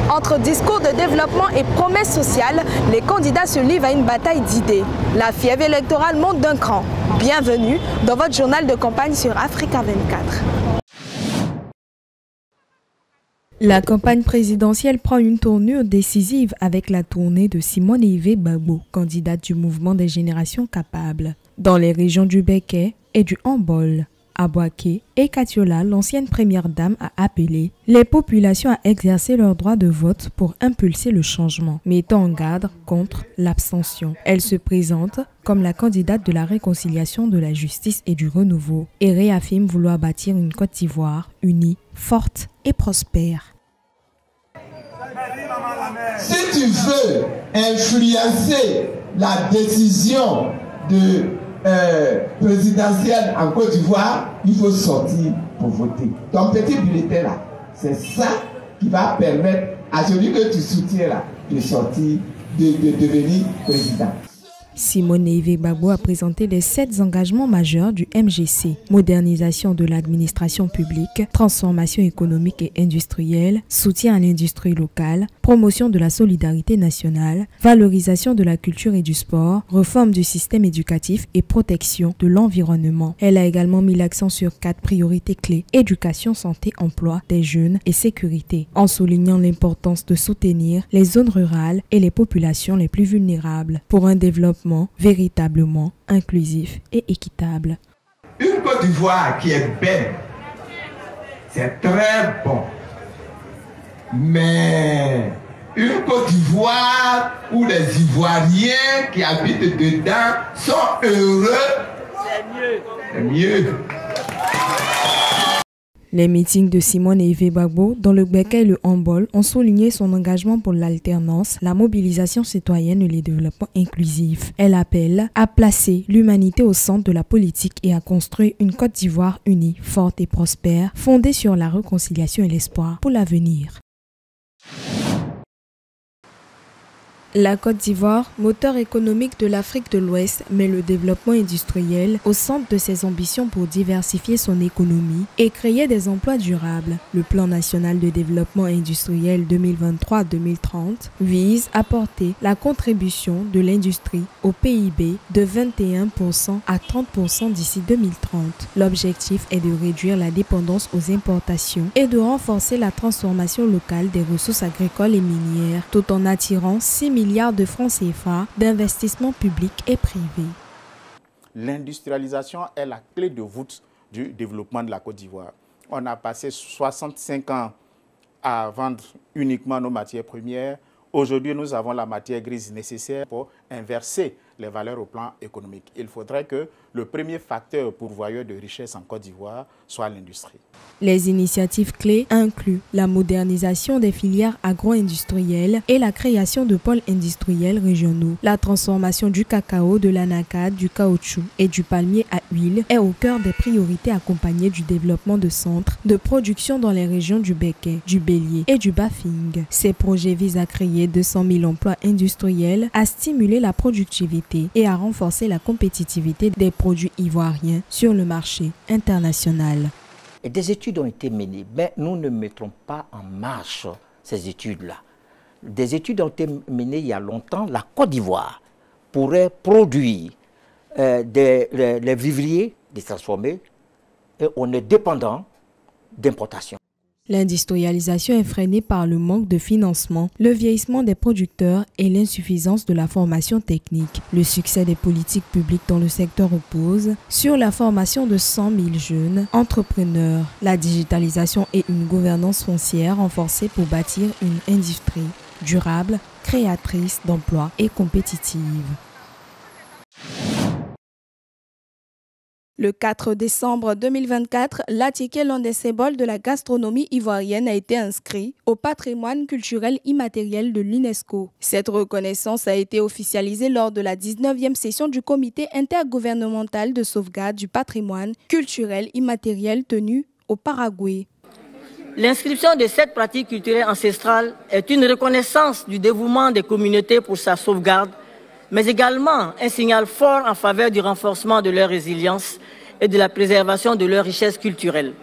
Entre discours de développement et promesses sociales, les candidats se livrent à une bataille d'idées. La fièvre électorale monte d'un cran. Bienvenue dans votre journal de campagne sur Africa 24. La campagne présidentielle prend une tournure décisive avec la tournée de Simonéive Gbagbo, candidate du mouvement des générations capables. Dans les régions du Béquet et du Hambol, à Boaké et Katiola, l'ancienne première dame a appelé les populations à exercer leur droit de vote pour impulser le changement, mettant en garde contre l'abstention. Elle se présente comme la candidate de la réconciliation, de la justice et du renouveau et réaffirme vouloir bâtir une Côte d'Ivoire unie, forte et prospère. Si tu veux influencer la décision présidentielle en Côte d'Ivoire, il faut sortir pour voter. Ton petit bulletin là, c'est ça qui va permettre à celui que tu soutiens là de sortir, de devenir président. Simonéive Gbagbo a présenté les 7 engagements majeurs du MGC. Modernisation de l'administration publique, transformation économique et industrielle, soutien à l'industrie locale, promotion de la solidarité nationale, valorisation de la culture et du sport, réforme du système éducatif et protection de l'environnement. Elle a également mis l'accent sur 4 priorités clés: éducation, santé, emploi des jeunes et sécurité, en soulignant l'importance de soutenir les zones rurales et les populations les plus vulnérables pour un développement véritablement inclusif et équitable. Une Côte d'Ivoire qui est belle, c'est très bon. Mais une Côte d'Ivoire où les Ivoiriens qui habitent dedans sont heureux, c'est mieux. Les meetings de Simonéive Gbagbo dans le Béquet et le Hambol ont souligné son engagement pour l'alternance, la mobilisation citoyenne et le développement inclusif. Elle appelle à placer l'humanité au centre de la politique et à construire une Côte d'Ivoire unie, forte et prospère, fondée sur la réconciliation et l'espoir pour l'avenir. La Côte d'Ivoire, moteur économique de l'Afrique de l'Ouest, met le développement industriel au centre de ses ambitions pour diversifier son économie et créer des emplois durables. Le plan national de développement industriel 2023-2030 vise à porter la contribution de l'industrie au PIB de 21% à 30% d'ici 2030. L'objectif est de réduire la dépendance aux importations et de renforcer la transformation locale des ressources agricoles et minières, tout en attirant 6 milliards de francs CFA d'investissements publics et privés. L'industrialisation est la clé de voûte du développement de la Côte d'Ivoire. On a passé 65 ans à vendre uniquement nos matières premières. Aujourd'hui, nous avons la matière grise nécessaire pour inverser les valeurs au plan économique. Il faudrait que le premier facteur pourvoyeur de richesse en Côte d'Ivoire soit l'industrie. Les initiatives clés incluent la modernisation des filières agro-industrielles et la création de pôles industriels régionaux. La transformation du cacao, de l'anacarde, du caoutchouc et du palmier à huile est au cœur des priorités accompagnées du développement de centres de production dans les régions du Béquet, du Bélier et du Bafing. Ces projets visent à créer 200 000 emplois industriels, à stimuler la productivité et à renforcer la compétitivité des produits ivoiriens sur le marché international. Et des études ont été menées, mais nous ne mettrons pas en marche ces études-là. Des études ont été menées il y a longtemps. La Côte d'Ivoire pourrait produire les vivriers, les transformer, et on est dépendant d'importation. L'industrialisation est freinée par le manque de financement, le vieillissement des producteurs et l'insuffisance de la formation technique. Le succès des politiques publiques dans le secteur repose sur la formation de 100 000 jeunes entrepreneurs, la digitalisation et une gouvernance foncière renforcée pour bâtir une industrie durable, créatrice d'emplois et compétitive. Le 4 décembre 2024, l'Atiké, l'un des symboles de la gastronomie ivoirienne, a été inscrit au patrimoine culturel immatériel de l'UNESCO. Cette reconnaissance a été officialisée lors de la 19e session du comité intergouvernemental de sauvegarde du patrimoine culturel immatériel tenu au Paraguay. L'inscription de cette pratique culturelle ancestrale est une reconnaissance du dévouement des communautés pour sa sauvegarde, mais également un signal fort en faveur du renforcement de leur résilience et de la préservation de leur richesse culturelle.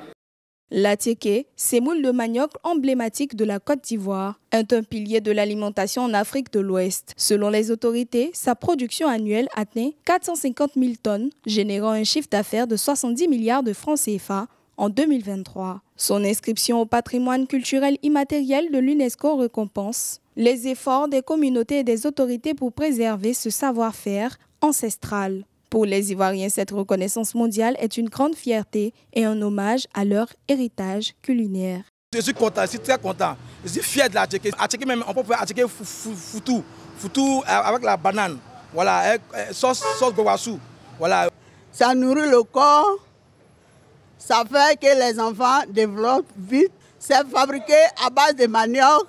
L'atiéké, sémoule de manioc emblématique de la Côte d'Ivoire, est un pilier de l'alimentation en Afrique de l'Ouest. Selon les autorités, sa production annuelle atteint 450 000 tonnes, générant un chiffre d'affaires de 70 milliards de francs CFA en 2023. Son inscription au patrimoine culturel immatériel de l'UNESCO récompense les efforts des communautés et des autorités pour préserver ce savoir-faire ancestral. Pour les Ivoiriens, cette reconnaissance mondiale est une grande fierté et un hommage à leur héritage culinaire. Je suis content, je suis très content. Je suis fier de l'atiéké. L'atiéké même, on peut faire l'atiéké foutou avec la banane, voilà, sauce gowassou, voilà. Ça nourrit le corps, ça fait que les enfants développent vite. C'est fabriqué à base de manioc.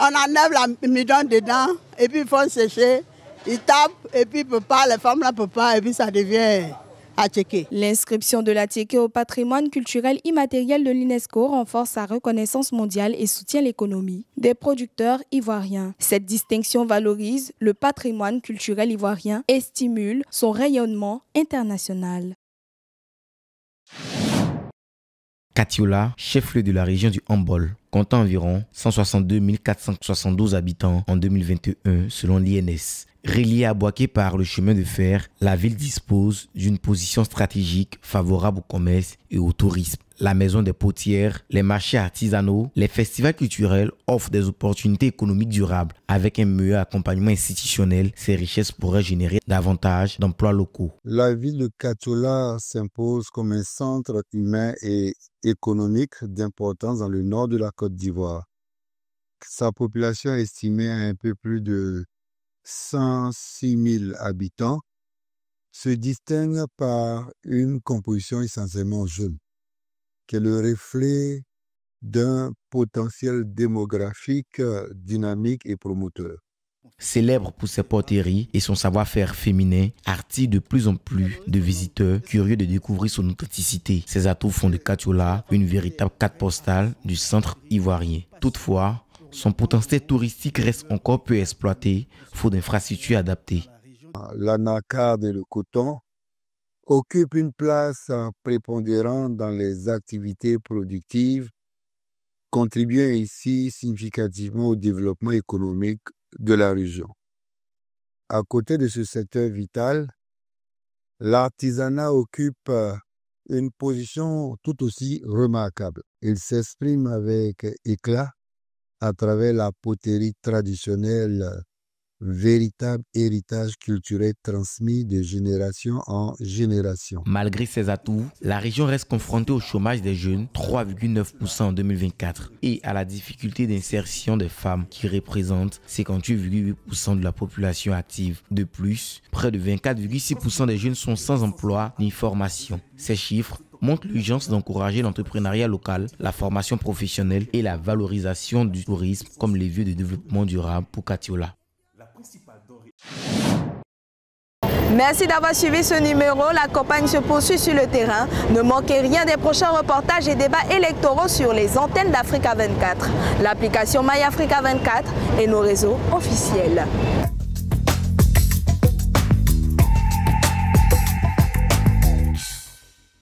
On enlève la midon dedans et puis il faut sécher. Ils tapent et puis les femmes ne peuvent pas et puis ça devient atiéké. L'inscription de l'atiéké au patrimoine culturel immatériel de l'UNESCO renforce sa reconnaissance mondiale et soutient l'économie des producteurs ivoiriens. Cette distinction valorise le patrimoine culturel ivoirien et stimule son rayonnement international. Katiola, chef-lieu de la région du Hambol, compte environ 162 472 habitants en 2021 selon l'INS. Reliée à Bouaké par le chemin de fer, la ville dispose d'une position stratégique favorable au commerce et au tourisme. La maison des potières, les marchés artisanaux, les festivals culturels offrent des opportunités économiques durables. Avec un meilleur accompagnement institutionnel, ces richesses pourraient générer davantage d'emplois locaux. La ville de Katiola s'impose comme un centre humain et économique d'importance dans le nord de la Côte d'Ivoire. Sa population est estimée à un peu plus de 106 000 habitants, se distingue par une composition essentiellement jeune, qui est le reflet d'un potentiel démographique dynamique et promoteur. Célèbre pour ses poteries et son savoir-faire féminin, attire de plus en plus de visiteurs curieux de découvrir son authenticité. Ces atouts font de Katiola une véritable carte postale du centre ivoirien. Toutefois, son potentiel touristique reste encore peu exploité, faute d'infrastructures adaptées. L'anacarde et le coton occupent une place prépondérante dans les activités productives, contribuant ici significativement au développement économique de la région. À côté de ce secteur vital, l'artisanat occupe une position tout aussi remarquable. Il s'exprime avec éclat à travers la poterie traditionnelle, véritable héritage culturel transmis de génération en génération. Malgré ces atouts, la région reste confrontée au chômage des jeunes, 3,9% en 2024, et à la difficulté d'insertion des femmes qui représentent 58,8% de la population active. De plus, près de 24,6% des jeunes sont sans emploi ni formation. Ces chiffres montre l'urgence d'encourager l'entrepreneuriat local, la formation professionnelle et la valorisation du tourisme comme levier de développement durable pour Katiola. Merci d'avoir suivi ce numéro. La campagne se poursuit sur le terrain. Ne manquez rien des prochains reportages et débats électoraux sur les antennes d'Africa 24, l'application MyAfrica 24 et nos réseaux officiels.